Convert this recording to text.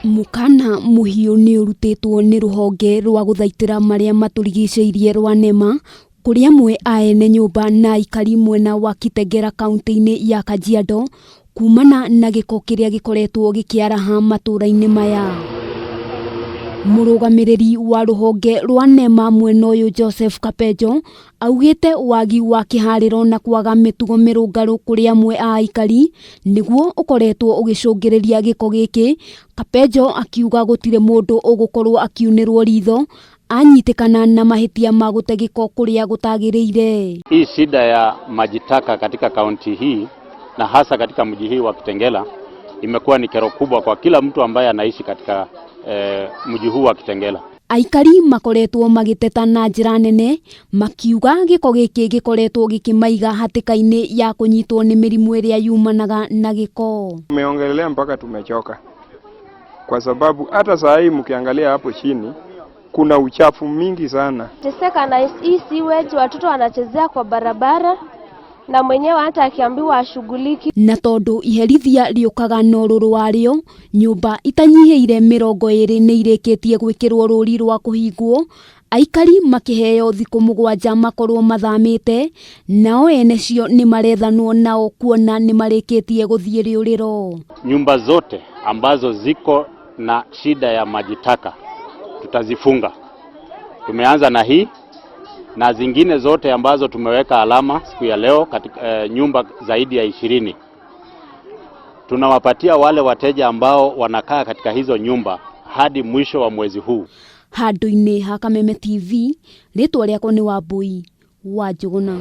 Mukana muhiu ni urutitwo ni Ruhonge rwa guthaitira maria maturigiciirie rwa NEMA kuria amwe a ene nyumba na aikari mwena wa Kitengela kaunti-ini ya Kajiado kuumana na giko kiria gikoretwo gikiaraha matura-ini maya. Murugamiriri wa Ruhonge rwa NEMA mwena uyu Joseph Kapejo augite wagi wa kihariro na kwaga mitugo mirungaru kuri amwe a aikari niguo ukoretwo ugicungiriria giko giki. Kapejo akiuga gutire mundu ugukorwo akiunirwo ritho anyitikana na mahitia ma gute giko kuria gutagiriire. Hii shida ya majitaka katika kaunti hii na hasa katika mji hii wa Kitengela imekuwa ni kero kubwa kwa kila mtu ambaye anaishi katika mji huu wa Kitengela. Aikari makoretwo magiteta na njira nene makiuga giko giki gikoretwo gikimaiga hatikaini ya kunyitwo ni mirimu iria yumanaga na giko. Tumeongelea mpaka tumechoka, kwa sababu hata saa hii mkiangalia hapo chini kuna uchafu mingi sana. Teseka na hii sewage, watoto wanachezea kwa barabara na mwenyewe hata akiambiwa ashughuliki. Na tondu iherithia riukaga no ruru wario, nyumba itanyihiire mirongo iri ni irikitie gwikirwo ruri rwa kuhingwo. Aikari makiheo thiku 7 makorwo mathamite, nao ene cio ni marethanwo nao kuona ni marikitie guthie riuriro. Nyumba zote ambazo ziko na shida ya majitaka tutazifunga. Tumeanza na hii na zingine zote ambazo tumeweka alama siku ya leo katika nyumba zaidi ya 20. Tunawapatia wale wateja ambao wanakaa katika hizo nyumba hadi mwisho wa mwezi huu. Handu-ini ha Kameme TV, ritwa riakwa ni Wambui wa Njuguna.